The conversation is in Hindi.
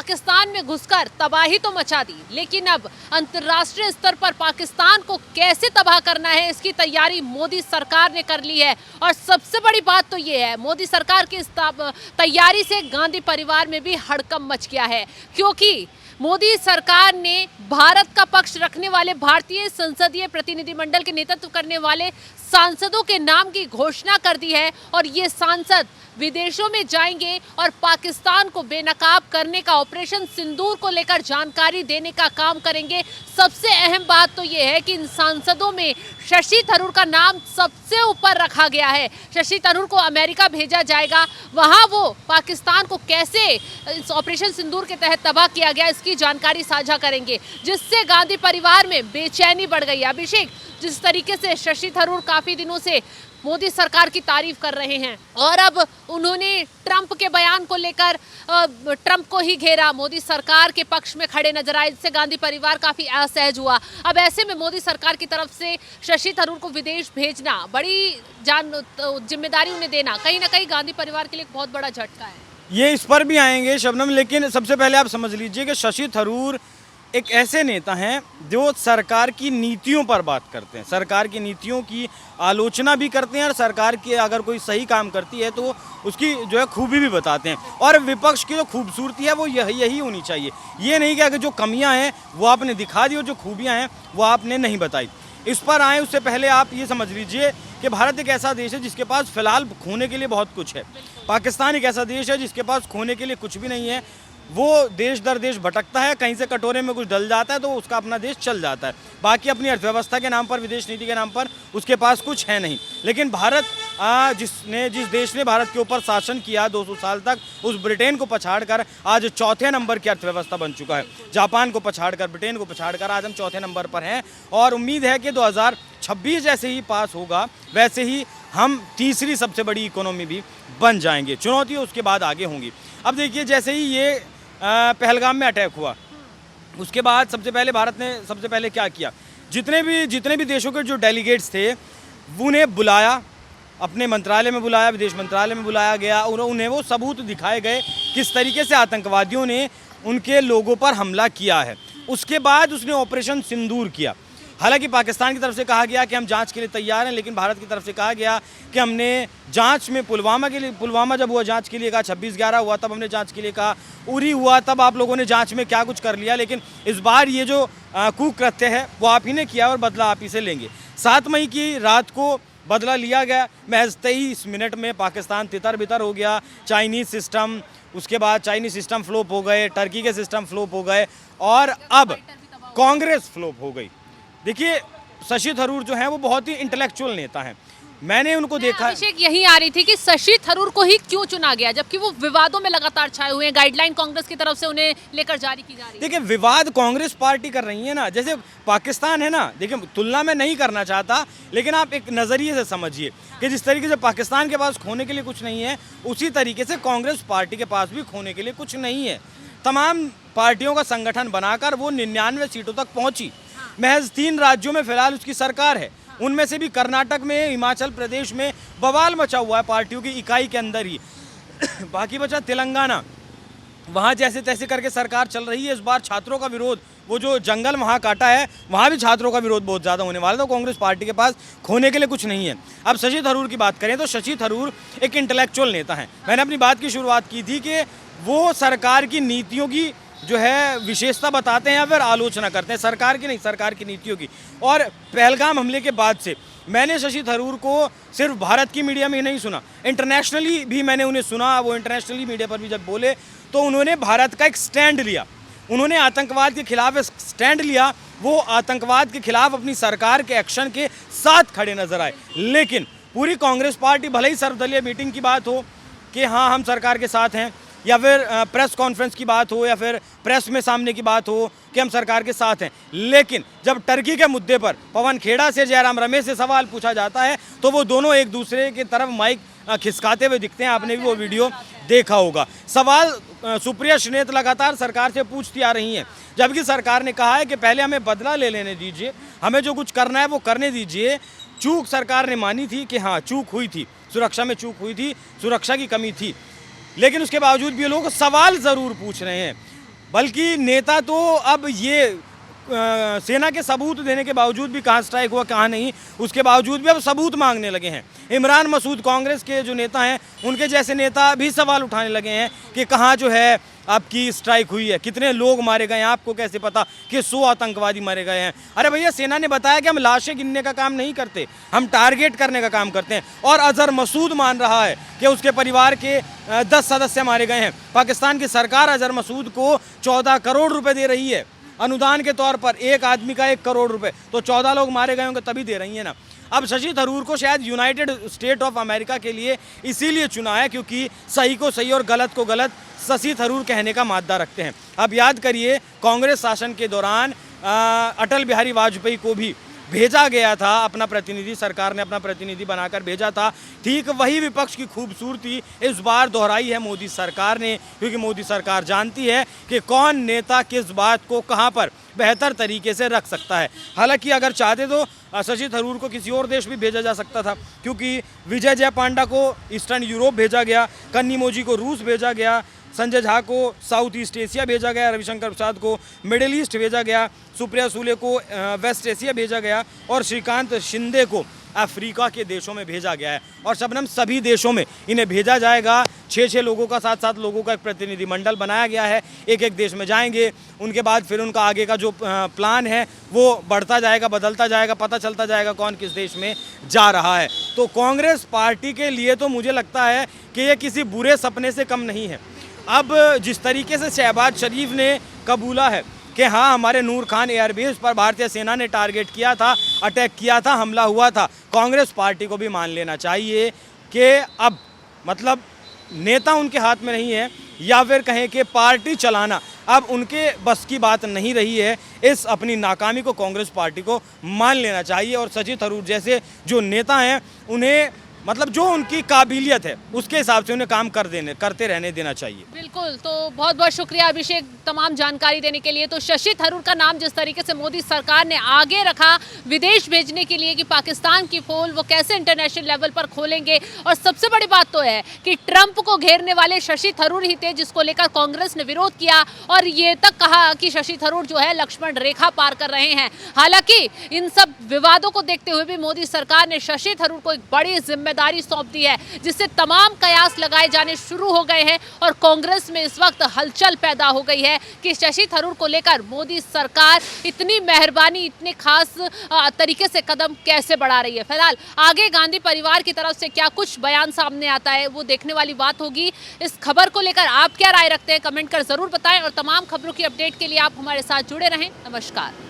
पाकिस्तान में घुसकर तबाही तो मचा दी, लेकिन अब अंतर्राष्ट्रीय स्तर पर पाकिस्तान को कैसे तबाह करना है इसकी तैयारी मोदी सरकार ने कर ली है। और सबसे बड़ी बात तो ये है, मोदी सरकार की इस तैयारी से गांधी परिवार में भी हड़कंप मच गया है, क्योंकि मोदी सरकार ने भारत का पक्ष रखने वाले भारतीय संसदीय प्रतिनिधिमंडल के नेतृत्व करने वाले सांसदों के नाम की घोषणा कर दी है। और ये सांसद विदेशों में जाएंगे और पाकिस्तान को बेनकाब करने का ऑपरेशन सिंदूर को लेकर जानकारी देने का काम करेंगे। सबसे अहम बात तो ये है कि इन सांसदों में शशि थरूर का नाम सबसे ऊपर रखा गया है। शशि थरूर को अमेरिका भेजा जाएगा, वहां वो पाकिस्तान को कैसे इस ऑपरेशन सिंदूर के तहत तबाह किया गया इसकी जानकारी साझा करेंगे, जिससे गांधी परिवार में बेचैनी बढ़ गई। अभिषेक, जिस तरीके से शशि थरूर काफी दिनों से मोदी सरकार की तारीफ कर रहे हैं और अब उन्होंने ट्रंप के बयान को लेकर ट्रंप को ही घेरा, मोदी सरकार के पक्ष में खड़े नजर आए, जिससे गांधी परिवार काफी असहज हुआ। अब ऐसे में मोदी सरकार की तरफ से शशि थरूर को विदेश भेजना, बड़ी जिम्मेदारी उन्हें देना, कहीं ना कहीं गांधी परिवार के लिए एक बहुत बड़ा झटका है। ये इस पर भी आएंगे शबनम, लेकिन सबसे पहले आप समझ लीजिए कि शशि थरूर एक ऐसे नेता हैं जो सरकार की नीतियों पर बात करते हैं, सरकार की नीतियों की आलोचना भी करते हैं और सरकार की अगर कोई सही काम करती है तो उसकी जो है खूबी भी बताते हैं। और विपक्ष की जो खूबसूरती है वो यही होनी चाहिए, ये नहीं कि अगर जो कमियां हैं वो आपने दिखा दी और जो खूबियां हैं वो आपने नहीं बताई। इस पर आए उससे पहले आप ये समझ लीजिए कि भारत एक ऐसा देश है जिसके पास फिलहाल खोने के लिए बहुत कुछ है। पाकिस्तान एक ऐसा देश है जिसके पास खोने के लिए कुछ भी नहीं है। वो देश दर देश भटकता है, कहीं से कटोरे में कुछ डल जाता है तो उसका अपना देश चल जाता है। बाकी अपनी अर्थव्यवस्था के नाम पर, विदेश नीति के नाम पर उसके पास कुछ है नहीं। लेकिन भारत जिस देश ने भारत के ऊपर शासन किया 200 साल तक, उस ब्रिटेन को पछाड़कर आज चौथे नंबर की अर्थव्यवस्था बन चुका है। जापान को पछाड़कर, ब्रिटेन को पछाड़कर आज हम चौथे नंबर पर हैं और उम्मीद है कि 2026 जैसे ही पास होगा वैसे ही हम तीसरी सबसे बड़ी इकोनॉमी भी बन जाएंगे। चुनौतियाँ उसके बाद आगे होंगी। अब देखिए, जैसे ही ये पहलगाम में अटैक हुआ उसके बाद सबसे पहले भारत ने सबसे पहले क्या किया, जितने भी देशों के जो डेलीगेट्स थे उन्हें बुलाया, अपने मंत्रालय में बुलाया, विदेश मंत्रालय में बुलाया गया और उन्हें वो सबूत दिखाए गए किस तरीके से आतंकवादियों ने उनके लोगों पर हमला किया है। उसके बाद उसने ऑपरेशन सिंदूर किया। हालांकि पाकिस्तान की तरफ से कहा गया कि हम जांच के लिए तैयार हैं, लेकिन भारत की तरफ से कहा गया कि हमने जांच में पुलवामा जब हुआ जांच के लिए कहा, 26/11 हुआ तब हमने जांच के लिए कहा, उरी हुआ तब आप लोगों ने जांच में क्या कुछ कर लिया, लेकिन इस बार ये जो कुकृत्य है वो आप ही ने किया और बदला आप ही से लेंगे। 7 मई की रात को बदला लिया गया। महज 23 मिनट में पाकिस्तान तितर बितर हो गया। चाइनीज़ सिस्टम, उसके बाद चाइनीज़ सिस्टम फ्लॉप हो गए, टर्की के सिस्टम फ्लॉप हो गए और अब कांग्रेस फ्लॉप हो गई। देखिए, शशि थरूर जो हैं वो बहुत ही इंटेलेक्चुअल नेता हैं। मैंने उनको देखा। अभिषेक, यही आ रही थी कि शशि थरूर को ही क्यों चुना गया, जबकि वो विवादों में लगातार छाए हुए हैं। गाइडलाइन कांग्रेस की तरफ से उन्हें लेकर जारी की जा रही है। देखिए, विवाद कांग्रेस पार्टी कर रही है ना, जैसे पाकिस्तान है ना, देखिए तुलना में नहीं करना चाहता, लेकिन आप एक नज़रिए से समझिए कि जिस तरीके से पाकिस्तान के पास खोने के लिए कुछ नहीं है, उसी तरीके से कांग्रेस पार्टी के पास भी खोने के लिए कुछ नहीं है। तमाम पार्टियों का संगठन बनाकर वो 99 सीटों तक पहुंची। महज 3 राज्यों में फिलहाल उसकी सरकार है, उनमें से भी कर्नाटक में, हिमाचल प्रदेश में बवाल मचा हुआ है पार्टियों की इकाई के अंदर ही। बाकी बचा तेलंगाना, वहाँ जैसे तैसे करके सरकार चल रही है। इस बार छात्रों का विरोध, वो जो जंगल वहाँ काटा है वहाँ भी छात्रों का विरोध बहुत ज़्यादा होने वाला है। तो कांग्रेस पार्टी के पास खोने के लिए कुछ नहीं है। अब शशि थरूर की बात करें तो शशि थरूर एक इंटेलेक्चुअल नेता हैं। मैंने अपनी बात की शुरुआत की थी कि वो सरकार की नीतियों की जो है विशेषता बताते हैं या फिर आलोचना करते हैं, सरकार की नहीं, सरकार की नीतियों की। और पहलगाम हमले के बाद से मैंने शशि थरूर को सिर्फ भारत की मीडिया में ही नहीं सुना, इंटरनेशनली भी मैंने उन्हें सुना। वो इंटरनेशनली मीडिया पर भी जब बोले तो उन्होंने भारत का एक स्टैंड लिया, उन्होंने आतंकवाद के खिलाफ एक स्टैंड लिया। वो आतंकवाद के खिलाफ अपनी सरकार के एक्शन के साथ खड़े नजर आए। लेकिन पूरी कांग्रेस पार्टी, भले ही सर्वदलीय मीटिंग की बात हो कि हाँ हम सरकार के साथ हैं, या फिर प्रेस कॉन्फ्रेंस की बात हो, या फिर प्रेस में सामने की बात हो कि हम सरकार के साथ हैं, लेकिन जब टर्की के मुद्दे पर पवन खेड़ा से, जयराम रमेश से सवाल पूछा जाता है तो वो दोनों एक दूसरे की तरफ माइक खिसकाते हुए दिखते हैं। आपने भी वो वीडियो देखा होगा। सवाल सुप्रिया श्रीनेत लगातार सरकार से पूछती आ रही हैं, जबकि सरकार ने कहा है कि पहले हमें बदला ले लेने दीजिए, हमें जो कुछ करना है वो करने दीजिए। चूक सरकार ने मानी थी कि हाँ चूक हुई थी, सुरक्षा में चूक हुई थी, सुरक्षा की कमी थी, लेकिन उसके बावजूद भी लोग सवाल ज़रूर पूछ रहे हैं। बल्कि नेता तो अब ये सेना के सबूत देने के बावजूद भी कहाँ स्ट्राइक हुआ कहाँ नहीं, उसके बावजूद भी अब सबूत मांगने लगे हैं। इमरान मसूद कांग्रेस के जो नेता हैं, उनके जैसे नेता भी सवाल उठाने लगे हैं कि कहाँ जो है आपकी स्ट्राइक हुई है, कितने लोग मारे गए हैं, आपको कैसे पता कि 100 आतंकवादी मारे गए हैं। अरे भैया, सेना ने बताया कि हम लाशें गिनने का काम नहीं करते, हम टारगेट करने का काम करते हैं। और अजहर मसूद मान रहा है कि उसके परिवार के 10 सदस्य मारे गए हैं। पाकिस्तान की सरकार अजहर मसूद को 14 करोड़ रुपए दे रही है अनुदान के तौर पर, एक आदमी का 1 करोड़ रुपए, तो 14 लोग मारे गए होंगे तभी दे रही है ना। अब शशि थरूर को शायद यूनाइटेड स्टेट ऑफ अमेरिका के लिए इसीलिए चुना है क्योंकि सही को सही और गलत को गलत शशि थरूर कहने का मादा रखते हैं। अब याद करिए, कांग्रेस शासन के दौरान अटल बिहारी वाजपेयी को भी भेजा गया था, अपना प्रतिनिधि, सरकार ने अपना प्रतिनिधि बनाकर भेजा था। ठीक वही विपक्ष की खूबसूरती इस बार दोहराई है मोदी सरकार ने, क्योंकि मोदी सरकार जानती है कि कौन नेता किस बात को कहां पर बेहतर तरीके से रख सकता है। हालांकि अगर चाहते तो शशि थरूर को किसी और देश भी भेजा जा सकता था, क्योंकि विजय जय पांडा को ईस्टर्न यूरोप भेजा गया, कन्नीमोजी को रूस भेजा गया, संजय झा को साउथ ईस्ट एशिया भेजा गया, रविशंकर प्रसाद को मिडिल ईस्ट भेजा गया, सुप्रिया सूले को वेस्ट एशिया भेजा गया और श्रीकांत शिंदे को अफ्रीका के देशों में भेजा गया है। और शबनम, सभी देशों में इन्हें भेजा जाएगा। 6-6 लोगों का, 7-7 लोगों का एक प्रतिनिधिमंडल बनाया गया है, एक एक देश में जाएंगे। उनके बाद फिर उनका आगे का जो प्लान है वो बढ़ता जाएगा, बदलता जाएगा, पता चलता जाएगा कौन किस देश में जा रहा है। तो कांग्रेस पार्टी के लिए तो मुझे लगता है कि ये किसी बुरे सपने से कम नहीं है। अब जिस तरीके से शहबाज शरीफ ने कबूला है कि हाँ, हमारे नूर खान एयरबेस पर भारतीय सेना ने टारगेट किया था, अटैक किया था, हमला हुआ था, कांग्रेस पार्टी को भी मान लेना चाहिए कि अब मतलब नेता उनके हाथ में नहीं है, या फिर कहें कि पार्टी चलाना अब उनके बस की बात नहीं रही है। इस अपनी नाकामी को कांग्रेस पार्टी को मान लेना चाहिए और शशि थरूर जैसे जो नेता हैं उन्हें मतलब जो उनकी काबिलियत है उसके हिसाब से उन्हें काम करते रहने देना चाहिए। बिल्कुल, तो बहुत बहुत शुक्रिया अभिषेक तमाम जानकारी देने के लिए। तो शशि थरूर का नाम जिस तरीके से मोदी सरकार ने आगे रखा विदेश भेजने के लिए कि पाकिस्तान की पोल वो कैसे इंटरनेशनल लेवल पर खोलेंगे, और सबसे बड़ी बात तो है कि ट्रंप को घेरने वाले शशि थरूर ही थे, जिसको लेकर कांग्रेस ने विरोध किया और ये तक कहा कि शशि थरूर जो है लक्ष्मण रेखा पार कर रहे हैं। हालांकि इन सब विवादों को देखते हुए भी मोदी सरकार ने शशि थरूर को एक बड़ी जिम्मेदारी सौंप दी है, जिससे तमाम कयास लगाए जाने शुरू हो गए हैं और कांग्रेस में इस वक्त हलचल पैदा हो गई है कि शशि थरूर को लेकर मोदी सरकार इतनी मेहरबानी, इतने खास तरीके से कदम कैसे बढ़ा रही है। फिलहाल आगे गांधी परिवार की तरफ से क्या कुछ बयान सामने आता है वो देखने वाली बात होगी। इस खबर को लेकर आप क्या राय रखते हैं कमेंट कर जरूर बताएं और तमाम खबरों की अपडेट के लिए आप हमारे साथ जुड़े रहें। नमस्कार।